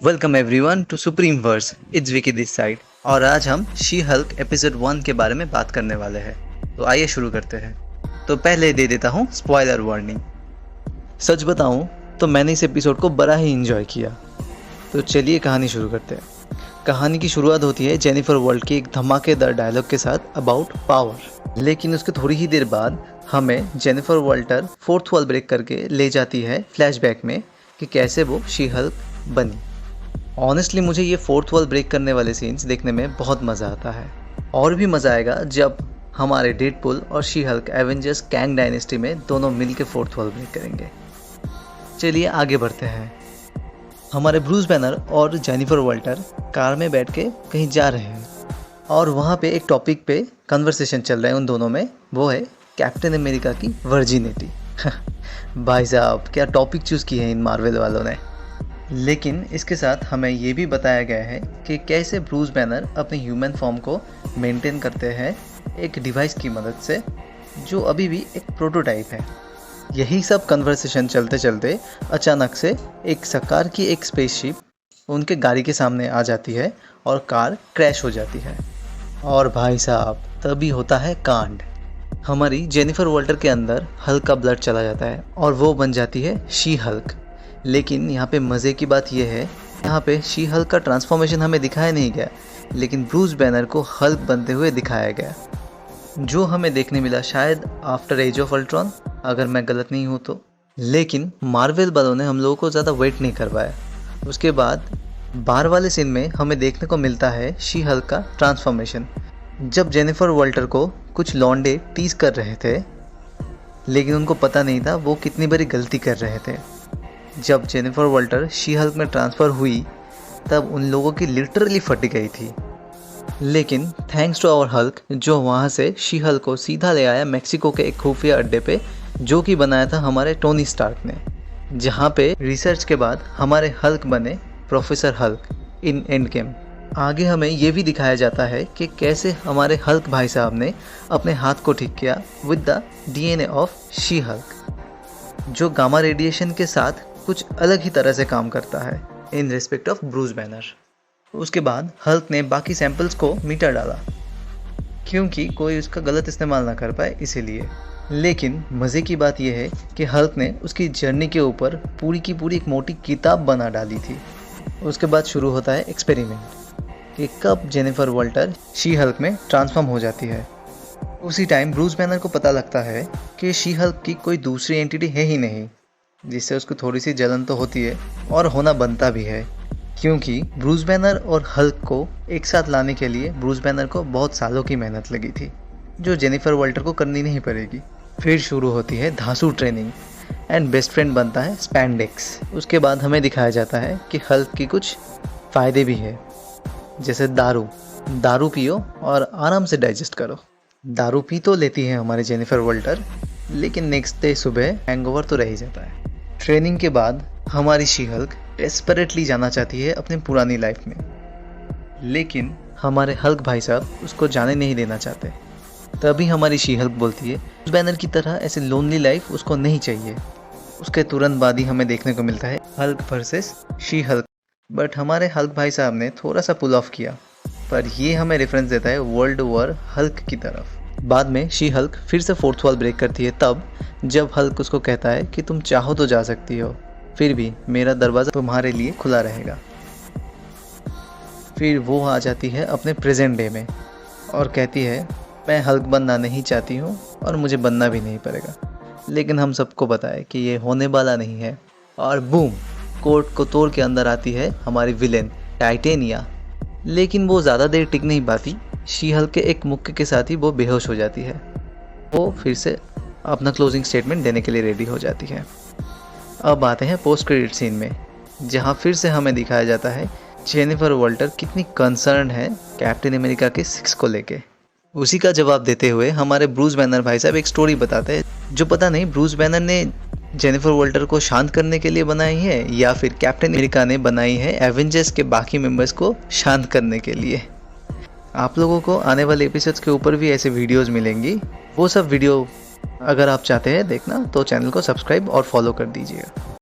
Welcome everyone to supreme verse. It's Vicky this side और आज हम शी हल्क एपिसोड 1 के बारे में बात करने वाले हैं। तो आइए शुरू करते हैं। तो पहले दे देता हूँ स्पॉइलर वार्निंग। सच बताऊँ तो मैंने इस एपिसोड को बड़ा ही इंजॉय किया। तो चलिए कहानी शुरू करते हैं। कहानी की शुरुआत होती है जेनिफर वर्ल्ड के एक धमाकेदार डायलॉग के साथ अबाउट पावर। लेकिन उसके थोड़ी ही देर बाद हमें Jennifer Walter fourth wall break करके ले जाती है फ्लैशबैक में कि कैसे वो शी हल्क बनी। ऑनेस्टली मुझे ये फोर्थ वॉल ब्रेक करने वाले सीन्स देखने में बहुत मज़ा आता है। और भी मज़ा आएगा जब हमारे डेडपुल और she Hulk Avengers Kang dynasty में दोनों मिल के फोर्थ वॉल ब्रेक करेंगे। चलिए आगे बढ़ते हैं। हमारे ब्रूस बैनर और जेनिफर वॉल्टर कार में बैठ के कहीं जा रहे हैं और वहाँ पे एक टॉपिक पे कन्वर्सेशन चल रहा है उन दोनों में। वो है कैप्टन अमेरिका की वर्जिनिटी। भाई साहब क्या टॉपिक चूज़ किए हैं इन मार्वल वालों ने। लेकिन इसके साथ हमें ये भी बताया गया है कि कैसे ब्रूस बैनर अपने ह्यूमन फॉर्म को मेंटेन करते हैं एक डिवाइस की मदद से जो अभी भी एक प्रोटोटाइप है। यही सब कन्वर्सेशन चलते चलते अचानक से एक सकार की एक स्पेसशिप उनके गाड़ी के सामने आ जाती है और कार क्रैश हो जाती है। और भाई साहब तभी होता है कांड। हमारी जेनिफर वॉल्टर के अंदर हल्क का ब्लड चला जाता है और वो बन जाती है शी हल्क। लेकिन यहाँ पे मज़े की बात यह है, यहाँ पे शी हल्क का ट्रांसफॉर्मेशन हमें दिखाया नहीं गया, लेकिन ब्रूस बैनर को हल्क बनते हुए दिखाया गया, जो हमें देखने मिला शायद आफ्टर एज ऑफ अल्ट्रॉन, अगर मैं गलत नहीं हूँ तो। लेकिन मार्वल वालों ने हम लोगों को ज़्यादा वेट नहीं करवाया। उसके बाद बार वाले सीन में हमें देखने को मिलता है शी हल्क का ट्रांसफॉर्मेशन, जब जेनिफर वॉल्टर को कुछ लौंडे टीज कर रहे थे, लेकिन उनको पता नहीं था वो कितनी बड़ी गलती कर रहे थे। जब जेनिफर वॉल्टर शी हल्क में ट्रांसफ़र हुई तब उन लोगों की लिटरली फट गई थी। लेकिन थैंक्स टू आवर हल्क जो वहाँ से शी हल्क को सीधा ले आया मेक्सिको के एक खुफिया अड्डे पे, जो कि बनाया था हमारे टोनी स्टार्क ने, जहाँ पे रिसर्च के बाद हमारे हल्क बने professor Hulk in end game. आगे हमें ये भी दिखाया जाता है कि कैसे हमारे हल्क भाई साहब ने अपने हाथ को ठीक किया with the DNA of she Hulk, जो गामा रेडिएशन के साथ कुछ अलग ही तरह से काम करता है in respect of Bruce banner. उसके बाद हल्क ने बाकी सैंपल्स को मीटर डाला क्योंकि कोई उसका गलत इस्तेमाल ना कर पाए इसीलिए। लेकिन मज़े की बात यह है कि हल्क ने उसकी जर्नी के ऊपर पूरी की पूरी एक मोटी किताब बना डाली थी। उसके बाद शुरू होता है एक्सपेरिमेंट कि कब जेनिफर वॉल्टर शी हल्क में ट्रांसफॉर्म हो जाती है। उसी टाइम ब्रूस बैनर को पता लगता है कि शी हल्क की कोई दूसरी एंटिटी है ही नहीं, जिससे उसको थोड़ी सी जलन तो होती है और होना बनता भी है, क्योंकि ब्रूस बैनर और हल्क को एक साथ लाने के लिए ब्रूस बैनर को बहुत सालों की मेहनत लगी थी, जो जेनिफर वॉल्टर को करनी नहीं पड़ेगी। फिर शुरू होती है धांसू ट्रेनिंग एंड बेस्ट फ्रेंड बनता है स्पैंडेक्स। उसके बाद हमें दिखाया जाता है कि हल्क की कुछ फ़ायदे भी है, जैसे दारू पियो और आराम से डाइजेस्ट करो। दारू पी तो लेती है हमारी जेनिफर वॉल्टर, लेकिन नेक्स्ट डे सुबह हैंगओवर तो रह ही जाता है। ट्रेनिंग के बाद हमारी शी हल्क डेस्परेटली जाना चाहती है अपनी पुरानी लाइफ में, लेकिन हमारे हल्क भाई साहब उसको जाने नहीं देना चाहते। तभी हमारी शी हल्क बोलती है उस बैनर की तरह ऐसी लोनली लाइफ उसको नहीं चाहिए। उसके तुरंत बाद ही हमें देखने को मिलता है Hulk versus she Hulk, but हमारे हल्क भाई साहब ने थोड़ा सा पुल ऑफ किया, पर ये हमें रेफरेंस देता है वर्ल्ड वॉर हल्क की तरफ। बाद में शी हल्क फिर से फोर्थ वॉल ब्रेक करती है तब जब हल्क उसको कहता है कि तुम चाहो तो जा सकती हो, फिर भी मेरा दरवाज़ा तुम्हारे लिए खुला रहेगा। फिर वो आ जाती है अपने प्रेजेंट डे में और कहती है मैं हल्क बनना नहीं चाहती हूँ और मुझे बनना भी नहीं पड़ेगा, लेकिन हम सबको पता है कि ये होने वाला नहीं है। और बूम, कोर्ट को तोड़ के अंदर आती है हमारी विलेन टाइटेनिया, लेकिन वो ज़्यादा देर टिक नहीं पाती। शी हल्क के एक मुक्के के साथ ही वो बेहोश हो जाती है। वो फिर से अपना क्लोजिंग स्टेटमेंट देने के लिए रेडी हो जाती है। अब आते हैं पोस्ट क्रेडिट सीन में, जहाँ फिर से हमें दिखाया जाता है जेनिफर वॉल्टर कितनी कंसर्न है कैप्टन अमेरिका के 6 को लेके। उसी का जवाब देते हुए हमारे ब्रूस बैनर भाई साहब एक स्टोरी बताते हैं, जो पता नहीं ब्रूस बैनर ने जेनिफर वॉल्टर को शांत करने के लिए बनाई है या फिर कैप्टन अमेरिका ने बनाई है एवेंजर्स के बाकी मेंबर्स को शांत करने के लिए। आप लोगों को आने वाले एपिसोड्स के ऊपर भी ऐसे वीडियोस मिलेंगी। वो सब वीडियो अगर आप चाहते हैं देखना तो चैनल को सब्सक्राइब और फॉलो कर दीजिएगा।